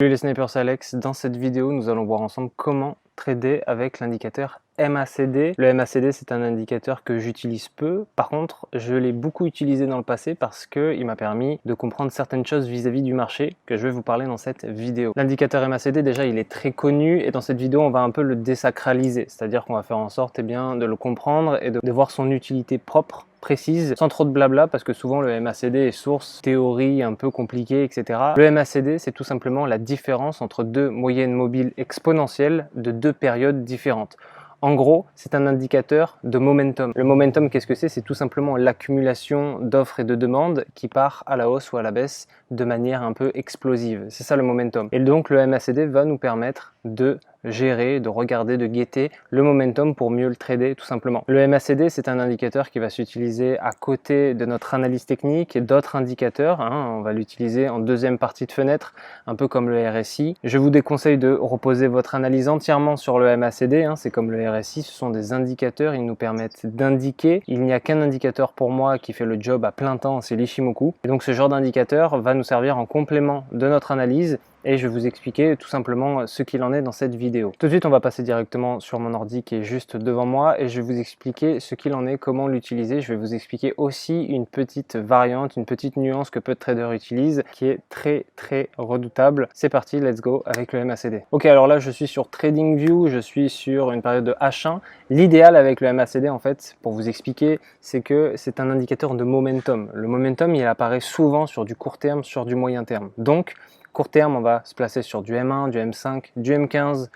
Salut les snipers, c'est Alex. Dans cette vidéo, nous allons voir ensemble comment trader avec l'indicateur MACD. Le MACD, c'est un indicateur que j'utilise peu. Par contre, je l'ai beaucoup utilisé dans le passé parce qu'il m'a permis de comprendre certaines choses vis-à-vis du marché que je vais vous parler dans cette vidéo. L'indicateur MACD, déjà, il est très connu et dans cette vidéo, on va un peu le désacraliser. C'est-à-dire qu'on va faire en sorte de le comprendre et de voir son utilité propre, précise, sans trop de blabla, parce que souvent le MACD est source théorie un peu compliquée, etc. Le MACD, c'est tout simplement la différence entre deux moyennes mobiles exponentielles de deux périodes différentes. En gros, c'est un indicateur de momentum. Le momentum, qu'est-ce que c'est? C'est tout simplement l'accumulation d'offres et de demandes qui part à la hausse ou à la baisse de manière un peu explosive. C'est ça le momentum. Et donc le MACD va nous permettre de gérer, de regarder, de guetter le momentum pour mieux le trader tout simplement. Le MACD, c'est un indicateur qui va s'utiliser à côté de notre analyse technique et d'autres indicateurs. On va l'utiliser en deuxième partie de fenêtre, un peu comme le RSI. Je vous déconseille de reposer votre analyse entièrement sur le MACD. C'est comme le RSI, ce sont des indicateurs, ils nous permettent d'indiquer. Il n'y a qu'un indicateur pour moi qui fait le job à plein temps, c'est l'Ishimoku. Et donc ce genre d'indicateur va nous servir en complément de notre analyse et je vais vous expliquer tout simplement ce qu'il en est dans cette vidéo. Tout de suite, on va passer directement sur mon ordi qui est juste devant moi et je vais vous expliquer ce qu'il en est, comment l'utiliser. Je vais vous expliquer aussi une petite variante, une petite nuance que peu de traders utilisent qui est très redoutable. C'est parti, let's go avec le MACD. Ok, alors là, je suis sur TradingView, je suis sur une période de H1. L'idéal avec le MACD, en fait, pour vous expliquer, c'est que c'est un indicateur de momentum. Le momentum, il apparaît souvent sur du court terme, sur du moyen terme. Donc, court terme, on va se placer sur du M1, du M5, du M15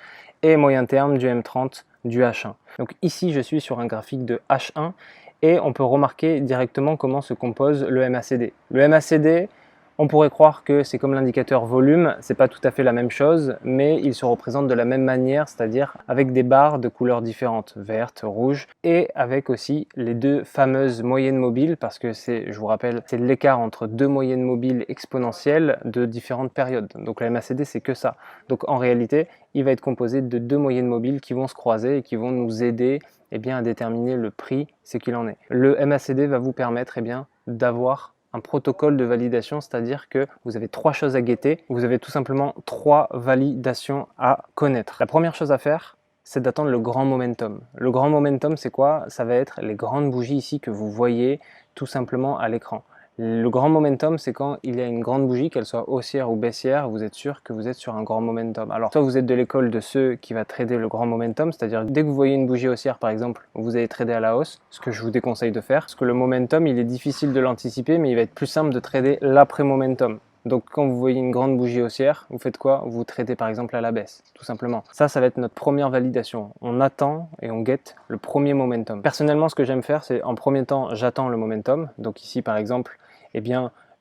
et moyen terme, du M30, du H1. Donc ici, je suis sur un graphique de H1 et on peut remarquer directement comment se compose le MACD. Le MACD, on pourrait croire que c'est comme l'indicateur volume, c'est pas tout à fait la même chose, mais il se représente de la même manière, c'est-à-dire avec des barres de couleurs différentes, verte, rouge, et avec aussi les deux fameuses moyennes mobiles, parce que c'est, je vous rappelle, c'est l'écart entre deux moyennes mobiles exponentielles de différentes périodes. Donc le MACD, c'est que ça. Donc en réalité, il va être composé de deux moyennes mobiles qui vont se croiser et qui vont nous aider à déterminer le prix, ce qu'il en est. Le MACD va vous permettre d'avoir un protocole de validation, c'est-à-dire que vous avez trois choses à guetter, vous avez tout simplement trois validations à connaître. La première chose à faire, c'est d'attendre le grand momentum. Le grand momentum, c'est quoi? Ça va être les grandes bougies ici que vous voyez tout simplement à l'écran. Le grand momentum, c'est quand il y a une grande bougie, qu'elle soit haussière ou baissière, vous êtes sûr que vous êtes sur un grand momentum. Alors, soit vous êtes de l'école de ceux qui va trader le grand momentum, c'est-à-dire dès que vous voyez une bougie haussière, par exemple, vous allez trader à la hausse, ce que je vous déconseille de faire, parce que le momentum, il est difficile de l'anticiper, mais il va être plus simple de trader l'après-momentum. Donc quand vous voyez une grande bougie haussière, vous faites quoi? Vous tradez par exemple à la baisse, tout simplement. Ça va être notre première validation. On attend et on guette le premier momentum. Personnellement, ce que j'aime faire, c'est en premier temps, j'attends le momentum. Donc ici, par exemple,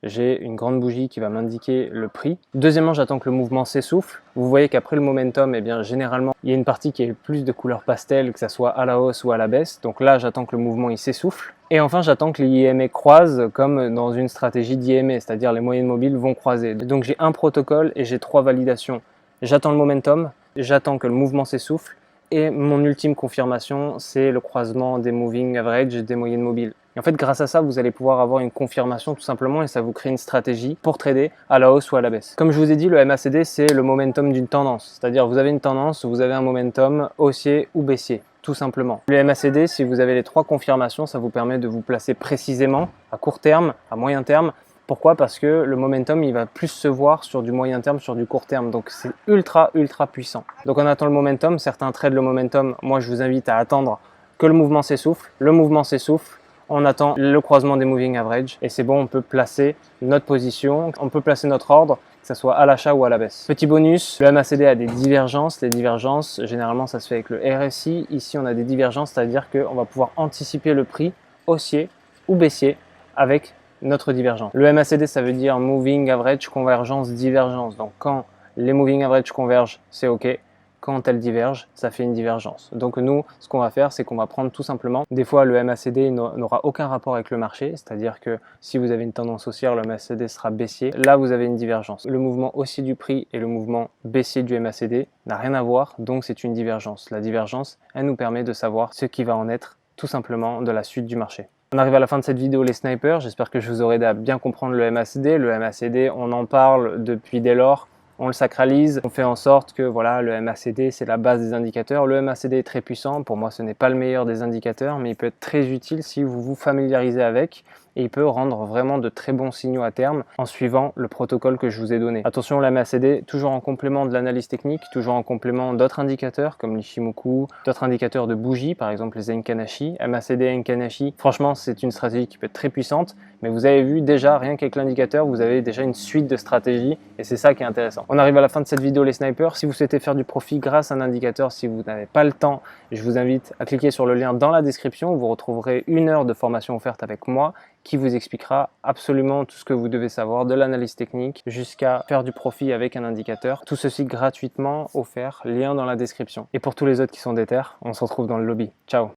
j'ai une grande bougie qui va m'indiquer le prix. Deuxièmement, j'attends que le mouvement s'essouffle. Vous voyez qu'après le momentum, généralement, il y a une partie qui est plus de couleur pastel, que ça soit à la hausse ou à la baisse. Donc là, j'attends que le mouvement il s'essouffle. Et enfin, j'attends que les IMA croisent comme dans une stratégie d'IMA, c'est-à-dire les moyennes mobiles vont croiser. Donc j'ai un protocole et j'ai trois validations. J'attends le momentum, j'attends que le mouvement s'essouffle et mon ultime confirmation, c'est le croisement des moving average et des moyennes mobiles. Et en fait, grâce à ça, vous allez pouvoir avoir une confirmation tout simplement et ça vous crée une stratégie pour trader à la hausse ou à la baisse. Comme je vous ai dit, le MACD, c'est le momentum d'une tendance. C'est-à-dire, vous avez une tendance, vous avez un momentum haussier ou baissier, tout simplement. Le MACD, si vous avez les trois confirmations, ça vous permet de vous placer précisément à court terme, à moyen terme. Pourquoi? Parce que le momentum, il va plus se voir sur du moyen terme, sur du court terme. Donc, c'est ultra puissant. Donc, on attend le momentum. Certains tradent le momentum. Moi, je vous invite à attendre que le mouvement s'essouffle. Le mouvement s'essouffle. On attend le croisement des moving average et c'est bon, on peut placer notre position, on peut placer notre ordre, que ce soit à l'achat ou à la baisse. Petit bonus, le MACD a des divergences. Les divergences, généralement, ça se fait avec le RSI. Ici, on a des divergences, c'est-à-dire qu'on va pouvoir anticiper le prix haussier ou baissier avec notre divergence. Le MACD, ça veut dire Moving Average Convergence Divergence. Donc, quand les Moving Average convergent, c'est OK. Quand elles divergent, ça fait une divergence. Donc nous, ce qu'on va faire, c'est qu'on va prendre tout simplement, des fois le MACD n'aura aucun rapport avec le marché, c'est-à-dire que si vous avez une tendance haussière, le MACD sera baissier. Là, vous avez une divergence. Le mouvement haussier du prix et le mouvement baissier du MACD n'a rien à voir, donc c'est une divergence. La divergence, elle nous permet de savoir ce qui va en être tout simplement de la suite du marché. On arrive à la fin de cette vidéo les snipers, j'espère que je vous aurai aidé à bien comprendre le MACD. Le MACD, on en parle depuis dès lors. on le sacralise, on fait en sorte que voilà, le MACD c'est la base des indicateurs. Le MACD est très puissant, pour moi ce n'est pas le meilleur des indicateurs, mais il peut être très utile si vous vous familiarisez avec, et il peut rendre vraiment de très bons signaux à terme en suivant le protocole que je vous ai donné. Attention, la MACD, toujours en complément de l'analyse technique, toujours en complément d'autres indicateurs comme l'Ishimoku, d'autres indicateurs de bougies, par exemple les Enkanashi. MACD Enkanashi, franchement, c'est une stratégie qui peut être très puissante, mais vous avez vu déjà, rien qu'avec l'indicateur, vous avez déjà une suite de stratégies et c'est ça qui est intéressant. On arrive à la fin de cette vidéo les snipers. Si vous souhaitez faire du profit grâce à un indicateur, si vous n'avez pas le temps, je vous invite à cliquer sur le lien dans la description où vous retrouverez 1 heure de formation offerte avec moi qui vous expliquera absolument tout ce que vous devez savoir de l'analyse technique jusqu'à faire du profit avec un indicateur. Tout ceci gratuitement offert, lien dans la description. Et pour tous les autres qui sont déter, on se retrouve dans le lobby. Ciao!